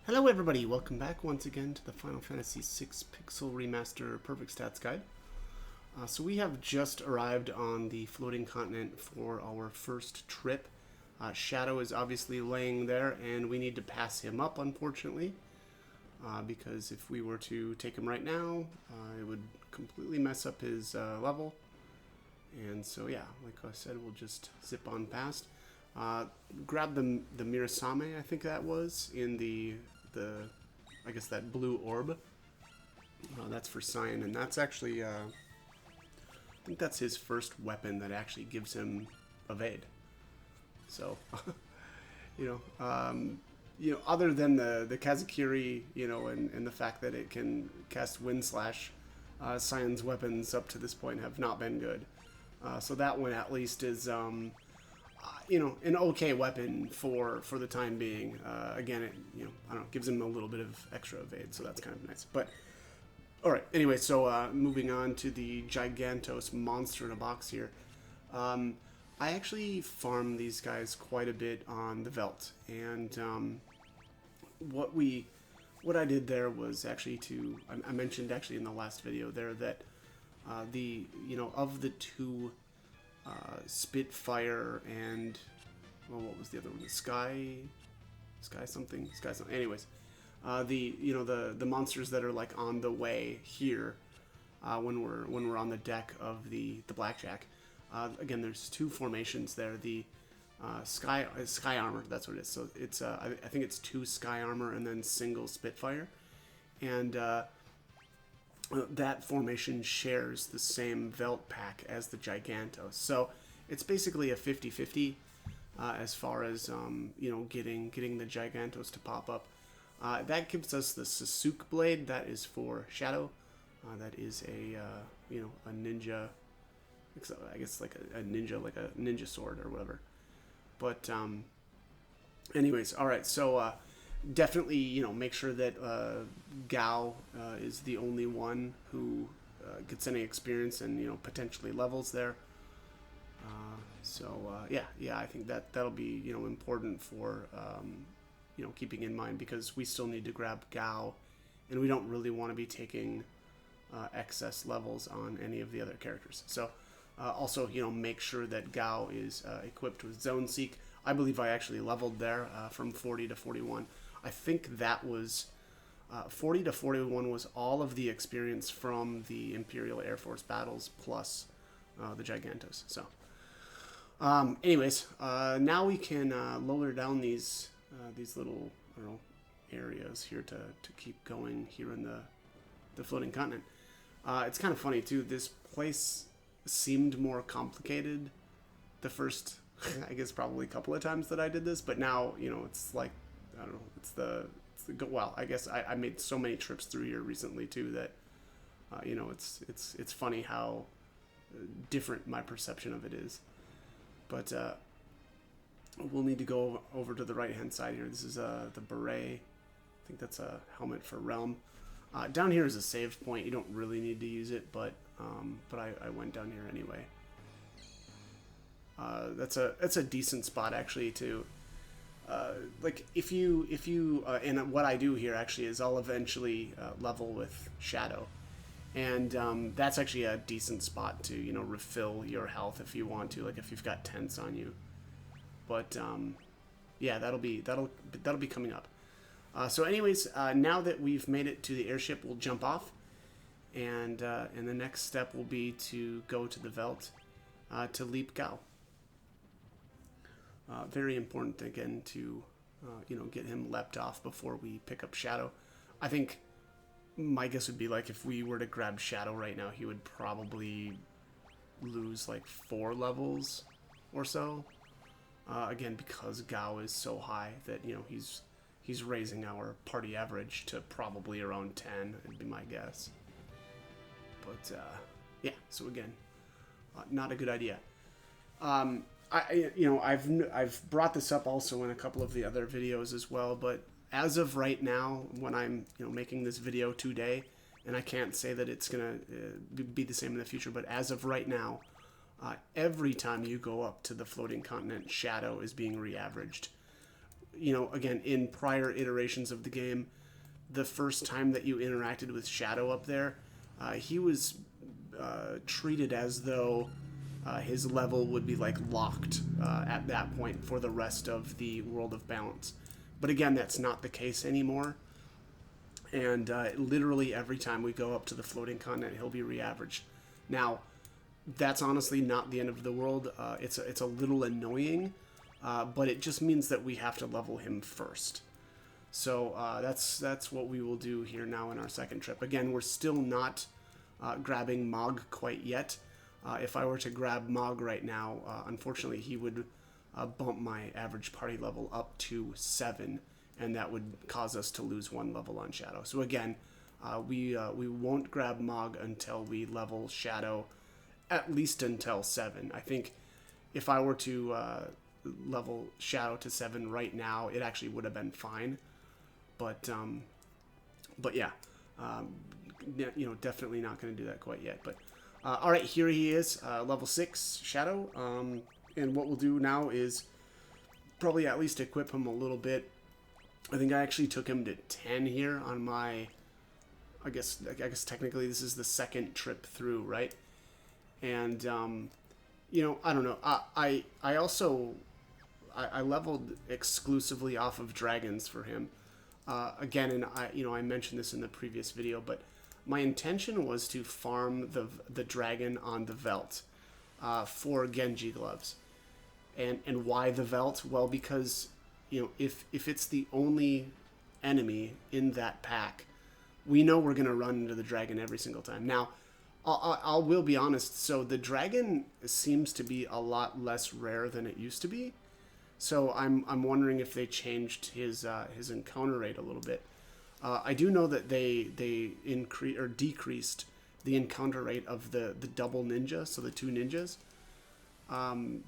Hello everybody, welcome back once again to the Final Fantasy VI Pixel Remaster Perfect Stats Guide. So we have just arrived on the floating continent for our first trip. Shadow is obviously laying there and we need to pass him up, unfortunately. Because if we were to take him right now, it would completely mess up his level. And so yeah, like I said, we'll just zip on past. Grab the Mirasame, I think that was, in the I guess that blue orb. That's for Cyan, and that's actually, I think that's his first weapon that actually gives him evade. So, other than the Kazakiri, and the fact that it can cast Wind Slash, Cyan's weapons up to this point have not been good. So that one at least is, an okay weapon for the time being. Again, it, I don't know, gives him a little bit of extra evade, so that's kind of nice. But, alright, anyway, so moving on to the Gigantos monster in a box here. I actually farm these guys quite a bit on the Velt, and what I did there was actually I mentioned actually in the last video there that of the two Spitfire and, well, what was the other one? Sky something. Anyways, the monsters that are like on the way here when we're on the deck of the blackjack. Again, there's two formations there. The sky armor. That's what it is. So it's I think it's two sky armor and then single Spitfire, and that formation shares the same Velt pack as the Gigantos. So it's basically a 50-50 as far as getting the Gigantos to pop up. That gives us the Sasuke blade. That is for Shadow. That is a ninja. I guess like a ninja sword or whatever. But anyways, all right. So definitely, make sure that Gao is the only one who gets any experience and potentially levels there. Yeah, I think that'll be important for keeping in mind, because we still need to grab Gao, and we don't really want to be taking excess levels on any of the other characters. So also make sure that Gao is equipped with Zone Seek. I believe I actually leveled there from 40 to 41. I think that was 40 to 41 was all of the experience from the Imperial Air Force battles plus the Gigantos. So, anyways, now we can lower down these little, I don't know, areas here to keep going here in the floating continent. It's kind of funny too. This place seemed more complicated the first, I guess, probably a couple of times that I did this, but now it's like, I don't know. Well, I guess I made so many trips through here recently too that it's funny how different my perception of it is. But we'll need to go over to the right hand side here. This is the beret. I think that's a helmet for Relm. Down here is a save point. You don't really need to use it, but I went down here anyway. That's a decent spot actually to. Like if you and what I do here actually is I'll eventually level with Shadow, and that's actually a decent spot to refill your health if you want to, like if you've got tents on you. But yeah, that'll be coming up. So anyways, now that we've made it to the airship, we'll jump off, and the next step will be to go to the Velt to leap Gao. Very important again to get him leapt off before we pick up Shadow. I think my guess would be like if we were to grab Shadow right now, he would probably lose like 4 levels or so. Again, because Gao is so high that he's raising our party average to probably around 10. Would be my guess. But yeah, so again, not a good idea. I've brought this up also in a couple of the other videos as well, but as of right now, when I'm making this video today, and I can't say that it's gonna be the same in the future, but as of right now, every time you go up to the floating continent, Shadow is being re-averaged. you know, again, in prior iterations of the game, the first time that you interacted with Shadow up there, he was treated as though his level would be like locked at that point for the rest of the World of Balance. But again, that's not the case anymore. And literally every time we go up to the floating continent, he'll be re-averaged. Now, that's honestly not the end of the world. It's a little annoying, but it just means that we have to level him first. So that's what we will do here now in our second trip. Again, we're still not grabbing Mog quite yet. If I were to grab Mog right now, unfortunately, he would bump my average party level up to 7, and that would cause us to lose 1 level on Shadow. So again, we won't grab Mog until we level Shadow, at least until 7. I think if I were to level Shadow to 7 right now, it actually would have been fine. But yeah, you know, definitely not going to do that quite yet. But all right, here he is, level 6 Shadow. And what we'll do now is probably at least equip him a little bit. I think I actually took him to 10 here on my, I guess technically this is the second trip through, right? And you know, I don't know. I also I leveled exclusively off of dragons for him. Again, and I mentioned this in the previous video, but my intention was to farm the dragon on the Velt for Genji gloves. And why the Velt? Well, because, you know, if it's the only enemy in that pack, we know we're going to run into the dragon every single time. Now, I will be honest, so the dragon seems to be a lot less rare than it used to be. So I'm wondering if they changed his encounter rate a little bit. I do know that they increased or decreased the encounter rate of the double ninja, so the 2 ninjas.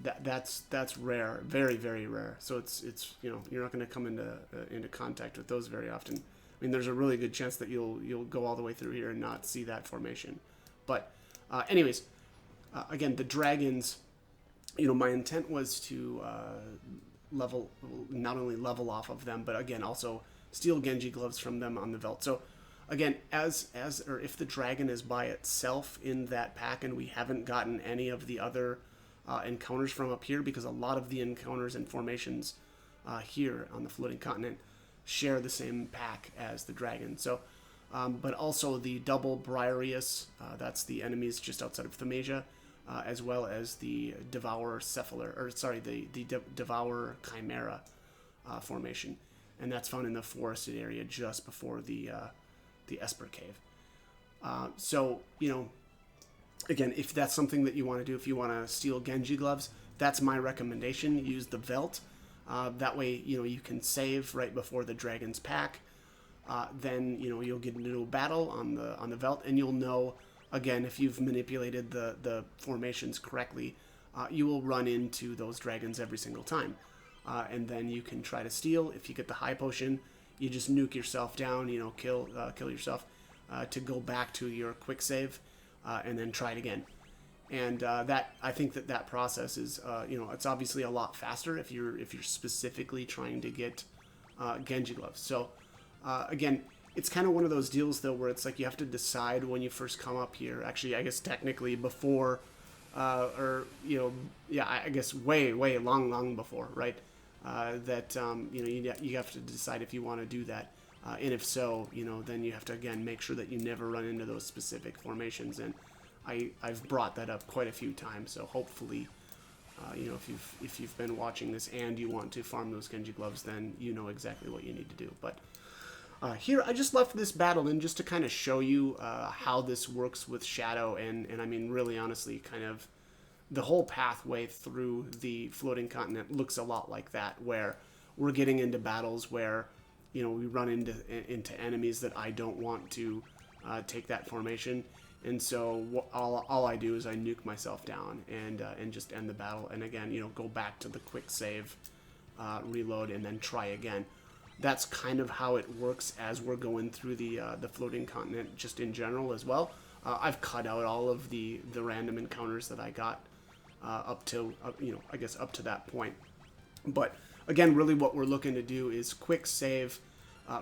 That's rare, very, very rare. So it's you know, you're not going to come into contact with those very often. I mean, there's a really good chance that you'll go all the way through here and not see that formation. But anyways, again, the dragons, you know, my intent was to not only level off of them, but again also steal Genji gloves from them on the Velt. So again, or if the dragon is by itself in that pack and we haven't gotten any of the other encounters from up here, because a lot of the encounters and formations here on the floating continent share the same pack as the dragon. So but also the double Briareus, that's the enemies just outside of Thaumasia, as well as the Devour Cephaler, or sorry, the Devour Chimera formation, and that's found in the forested area just before the Esper Cave. So, you know, again, if that's something that you want to do, if you want to steal Genji gloves, that's my recommendation. Use the Velt. That way, you know, you can save right before the dragon's pack. Then, you know, you'll get into a battle on the Velt, and you'll know, again, if you've manipulated the formations correctly, you will run into those dragons every single time. And then you can try to steal. If you get the high potion, you just nuke yourself down, you know, kill yourself to go back to your quick save, and then try it again. And that, I think that process is, you know, it's obviously a lot faster if you're specifically trying to get Genji gloves. So again, it's kind of one of those deals though where it's like you have to decide when you first come up here. Actually, I guess technically before, or you know, yeah, I guess way long before, right? That you know, you have to decide if you want to do that, and if so, you know, then you have to again make sure that you never run into those specific formations. And I've brought that up quite a few times, so hopefully, you know, if you've been watching this and you want to farm those Genji gloves, then you know exactly what you need to do. But here, I just left this battle in just to kind of show you how this works with Shadow, and I mean, really honestly, kind of the whole pathway through the floating continent looks a lot like that, where we're getting into battles where, you know, we run into enemies that I don't want to take that formation, and so all I do is I nuke myself down and just end the battle, and again, you know, go back to the quick save, reload, and then try again. That's kind of how it works as we're going through the floating continent, just in general as well. I've cut out all of the random encounters that I got up to, you know, I guess up to that point. But again, really what we're looking to do is quick save,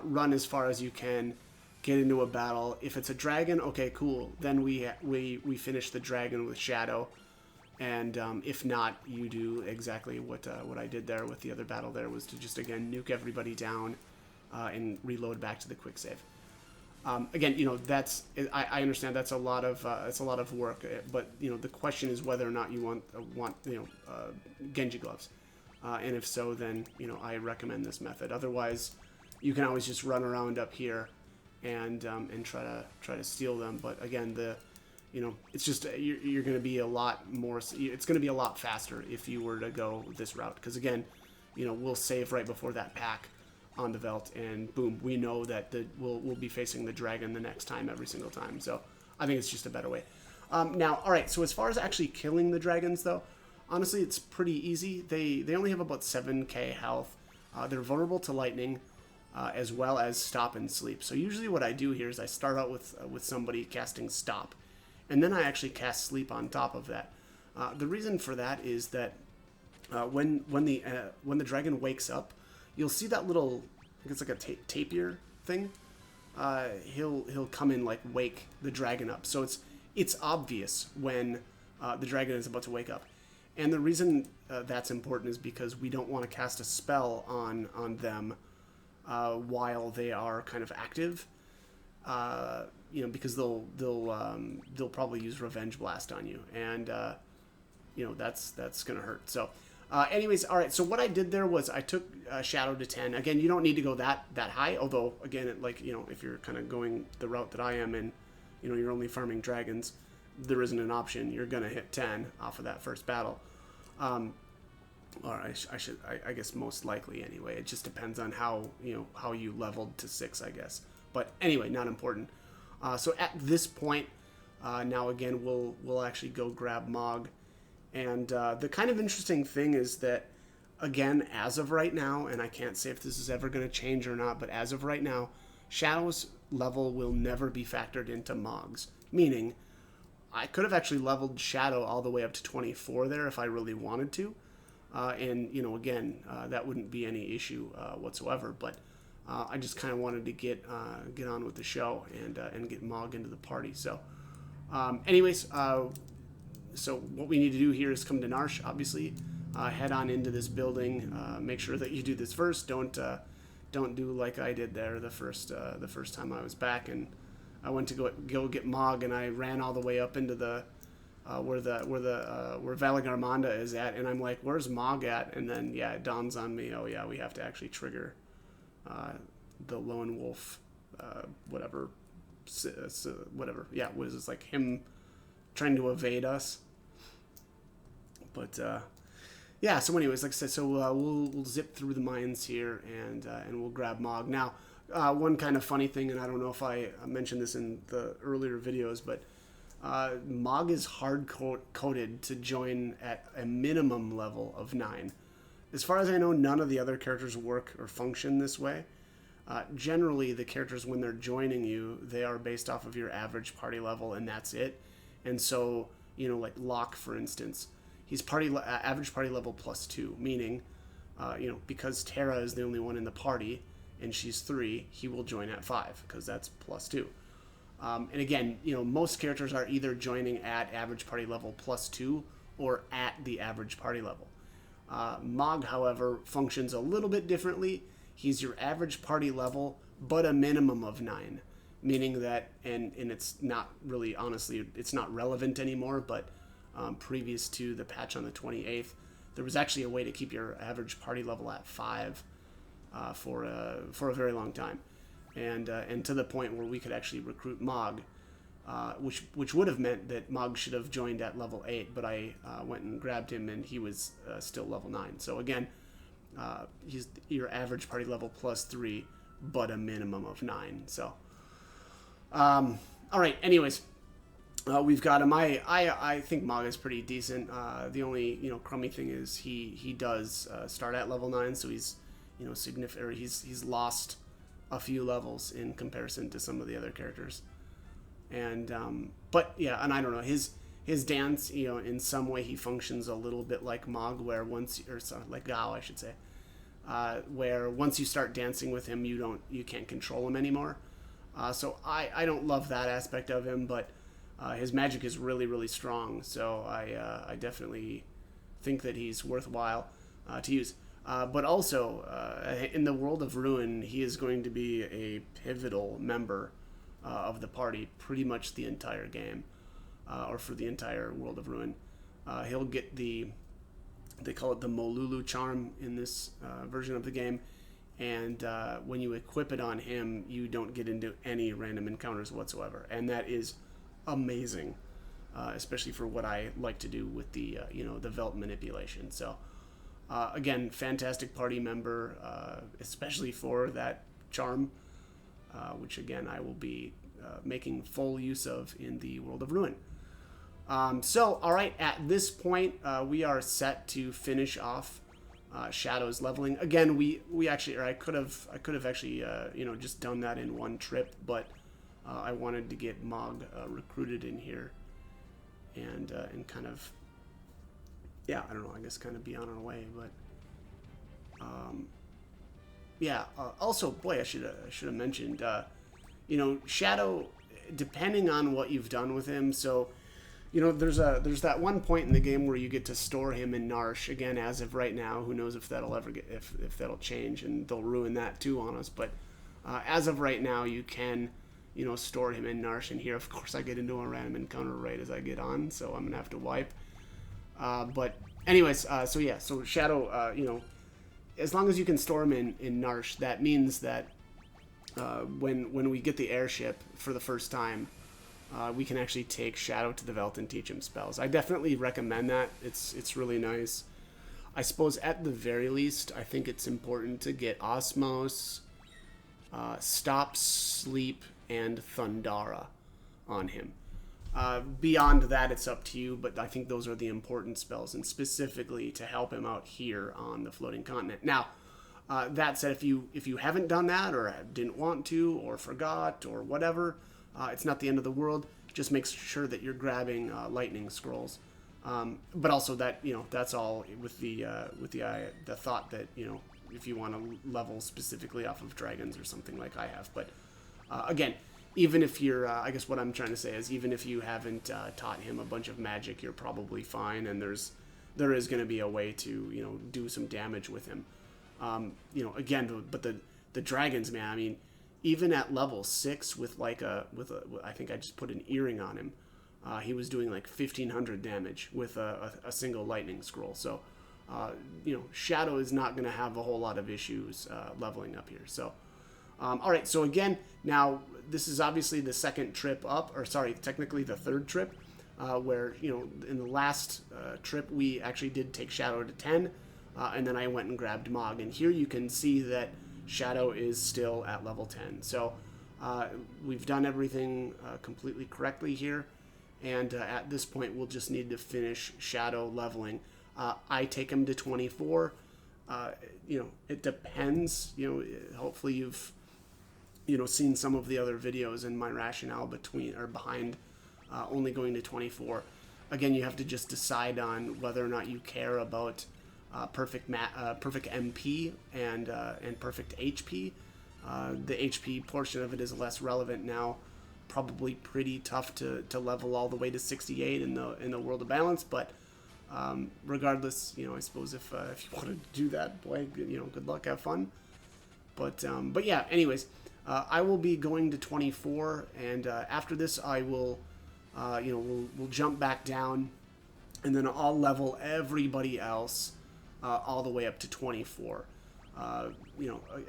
run as far as you can, get into a battle. If it's a dragon, okay, cool. Then we finish the dragon with Shadow. And if not, you do exactly what I did there with the other battle there, was to just, again, nuke everybody down and reload back to the quick save. Again, I understand that's a lot of work, but the question is whether or not you want Genji gloves, and if so, then I recommend this method. Otherwise, you can always just run around up here and try to steal them. But again, it's just you're going to be a lot more. It's going to be a lot faster if you were to go this route, because again, we'll save right before that pack on the Velt, and boom, we know that we'll be facing the dragon the next time every single time. So I think it's just a better way. Now, all right. So as far as actually killing the dragons, though, honestly, it's pretty easy. They only have about 7k health. They're vulnerable to lightning, as well as stop and sleep. So usually what I do here is I start out with somebody casting stop, and then I actually cast sleep on top of that. The reason for that is that when the dragon wakes up, you'll see that little, I think it's like a tapir thing. He'll come and like wake the dragon up. So it's obvious when the dragon is about to wake up. And the reason that's important is because we don't want to cast a spell on them while they are kind of active. Because they'll probably use Revenge Blast on you, and that's gonna hurt. So. Anyways, all right. So what I did there was I took Shadow to 10. Again, you don't need to go that high. Although, again, if you're kind of going the route that I am, and you're only farming dragons, there isn't an option. You're gonna hit 10 off of that first battle. Or I guess most likely anyway. It just depends on how you leveled to 6, I guess. But anyway, not important. So at this point, now again, we'll actually go grab Mog. And the kind of interesting thing is that, again, as of right now, and I can't say if this is ever going to change or not, but as of right now, Shadow's level will never be factored into Mog's. Meaning, I could have actually leveled Shadow all the way up to 24 there if I really wanted to. Again, that wouldn't be any issue whatsoever. But I just kind of wanted to get on with the show and get Mog into the party. So, so what we need to do here is come to Narsh, obviously, head on into this building. Make sure that you do this first. Don't do like I did there the first time I was back, and I went to go get Mog, and I ran all the way up into the where Valagarmanda is at, and I'm like, where's Mog at? And then it dawns on me, oh yeah, we have to actually trigger the lone wolf, whatever. Yeah, was this like him trying to evade us? But so anyways, like I said, so we'll zip through the mines here and we'll grab Mog. Now, one kind of funny thing, and I don't know if I mentioned this in the earlier videos, but Mog is hard coded to join at a minimum level of 9. As far as I know, none of the other characters work or function this way. Generally, the characters, when they're joining you, they are based off of your average party level, and that's it. And so, like Locke, for instance, he's average party level +2, meaning, because Terra is the only one in the party, and she's 3, he will join at 5, because that's +2. And again, most characters are either joining at average party level +2 or at the average party level. Mog, however, functions a little bit differently. He's your average party level, but a minimum of 9. Meaning that, and it's not really, honestly, it's not relevant anymore, but previous to the patch on the 28th, there was actually a way to keep your average party level at 5 for a very long time. And to the point where we could actually recruit Mog, which would have meant that Mog should have joined at level 8, but I went and grabbed him, and he was still level 9. So again, he's your average party level +3, but a minimum of 9. So... all right, anyways, we've got him. I think Mog is pretty decent. The only, crummy thing is he does start at level 9, so he's, significant, or he's lost a few levels in comparison to some of the other characters. And, but yeah, and I don't know, his dance, in some way he functions a little bit like Mog, where like Gao, I should say, where once you start dancing with him, you can't control him anymore. So I don't love that aspect of him, but his magic is really, really strong. So I definitely think that he's worthwhile to use. But also, in the world of Ruin, he is going to be a pivotal member of the party pretty much the entire game, or for the entire world of Ruin. He'll get they call it the Molulu charm in this version of the game, and when you equip it on him, you don't get into any random encounters whatsoever, and that is amazing, especially for what I like to do with the the Velt manipulation. So again, fantastic party member, especially for that charm, which again I will be making full use of in the world of Ruin. So, all right, at this point, we are set to finish off Shadow's leveling. Again, we actually, or I could have actually, just done that in one trip, but I wanted to get Mog recruited in here, and kind of, yeah, I don't know, I guess kind of be on our way, but, yeah. Also, boy, I should have mentioned, Shadow, depending on what you've done with him, so. There's that one point in the game where you get to store him in Narsh. Again, as of right now, who knows if that'll ever get if that'll change, and they'll ruin that too on us. But as of right now, you can store him in Narsh. And here, of course, I get into a random encounter right as I get on, so I'm gonna have to wipe. But anyways, so Shadow, as long as you can store him in Narsh, that means that when we get the airship for the first time. We can actually take Shadow to the Velt and teach him spells. I definitely recommend that. It's really nice. I suppose at the very least, I think it's important to get Osmos, Stop, Sleep, and Thundara on him. Beyond that, it's up to you, but I think those are the important spells, and specifically to help him out here on the floating continent. Now, that said, if you haven't done that, or didn't want to, or forgot, or whatever, it's not the end of the world. Just make sure that you're grabbing lightning scrolls, but also that that's all with the thought that if you want to level specifically off of dragons or something like I have. But again, even if you're, I guess what I'm trying to say is even if you haven't taught him a bunch of magic, you're probably fine, and there is going to be a way to do some damage with him. Again, but the dragons, man, I mean. Even at level 6 with I think I just put an earring on him. He was doing like 1,500 damage with a single lightning scroll. So, Shadow is not going to have a whole lot of issues leveling up here. So, all right. So again, now this is obviously the second trip up, or sorry, technically the third trip, where in the last trip we actually did take Shadow to 10, and then I went and grabbed Mog. And here you can see that. Shadow is still at level 10. So we've done everything completely correctly here. And at this point, we'll just need to finish Shadow leveling. I take him to 24. It depends. Hopefully you've, seen some of the other videos and my rationale behind only going to 24. Again, you have to just decide on whether or not you care about perfect MP and perfect HP. The HP portion of it is less relevant now. Probably pretty tough to level all the way to 68 in the world of balance, but regardless, I suppose if you want to do that, boy, good luck, have fun. But yeah, anyways, I will be going to 24, and after this, I will, we'll jump back down, and then I'll level everybody else. All the way up to 24,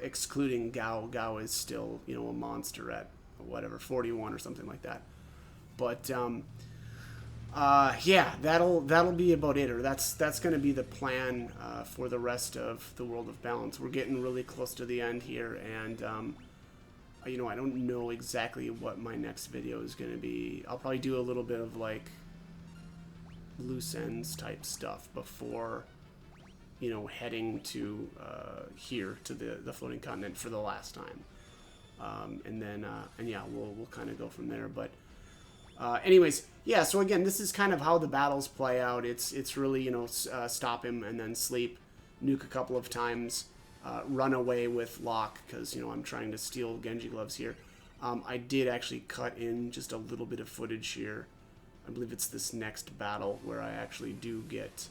excluding Gao. Gao is still, a monster at whatever 41 or something like that. But yeah, that'll be about it. Or that's going to be the plan for the rest of the world of balance. We're getting really close to the end here, and I don't know exactly what my next video is going to be. I'll probably do a little bit of like loose ends type stuff before. Heading to here to the floating continent for the last time, and then yeah, we'll kind of go from there. But anyways, yeah. So again, this is kind of how the battles play out. It's really stop him and then sleep, nuke a couple of times, run away with Locke because, you know, I'm trying to steal Genji gloves here. I did actually cut in just a little bit of footage here. I believe it's this next battle where I actually do get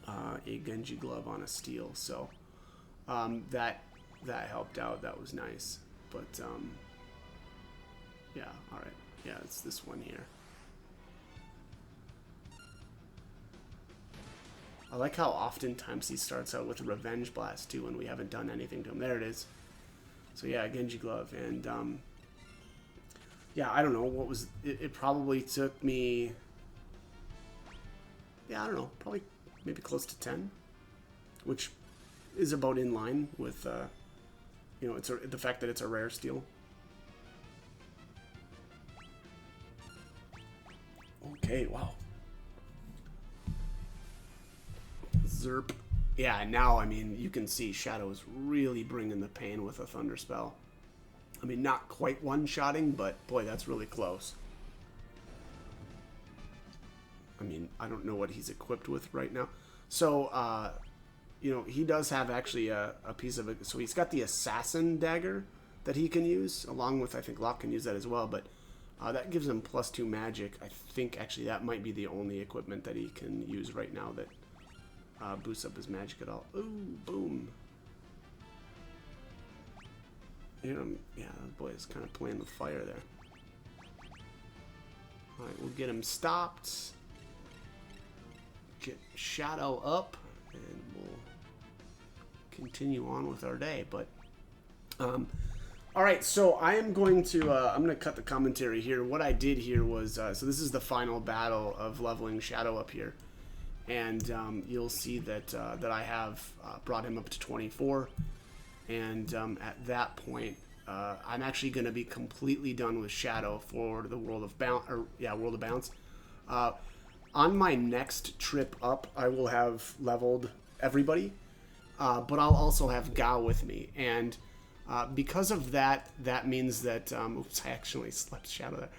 a Genji glove on a steal. So that helped out. That was nice. But yeah, all right. Yeah, it's this one here. I like how oftentimes he starts out with a Revenge Blast too when we haven't done anything to him. There it is. So yeah, Genji glove. And yeah, I don't know what was it probably took me, yeah, I don't know, probably maybe close to 10, which is about in line with you know, it's the fact that it's a rare steal. Okay, wow. Zerp. Yeah, now, I mean, you can see Shadow is really bringing the pain with a Thunder Spell. I mean, not quite one-shotting, but boy, that's really close. I mean, I don't know what he's equipped with right now. So, you know, he does have actually a piece of it. So he's got the Assassin Dagger that he can use, along with, I think Locke can use that as well, but that gives him +2 magic. I think, actually, that might be the only equipment that he can use right now that boosts up his magic at all. Ooh, boom. Yeah, that boy is kind of playing with fire there. Alright, we'll get him stopped. Get Shadow up, and we'll continue on with our day. But, alright, so I am going to, I'm going to cut the commentary here. What I did here was, so this is the final battle of leveling Shadow up here. And you'll see that that I have brought him up to 24, and at that point, I'm actually going to be completely done with Shadow for the World of Bounce. On my next trip up, I will have leveled everybody, but I'll also have Gao with me, and because of that, that means that oops, I actually slept Shadow there.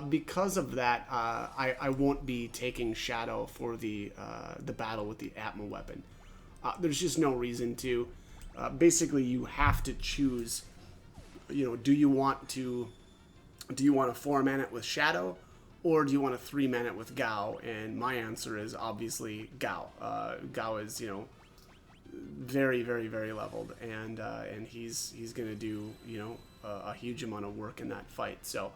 Because of that, I won't be taking Shadow for the battle with the Atma weapon. There's just no reason to. Basically, you have to choose. You know, do you want to 4-man it with Shadow, or do you want to 3-man it with Gao? And my answer is obviously Gao. Gao is, you know, very, very, very leveled, and he's gonna do, you know, a huge amount of work in that fight. So.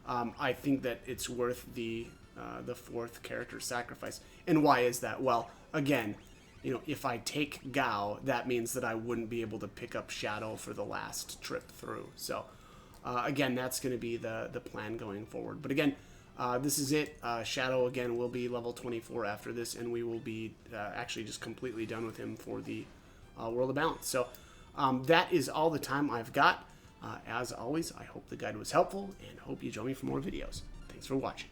I think that it's worth the 4th character sacrifice. And why is that? Well, again, you know, if I take Gao, that means that I wouldn't be able to pick up Shadow for the last trip through. So, again, that's going to be the plan going forward. But again, this is it. Shadow, again, will be level 24 after this, and we will be actually just completely done with him for the World of Balance. So, that is all the time I've got. As always, I hope the guide was helpful, and hope you join me for more videos. Thanks for watching.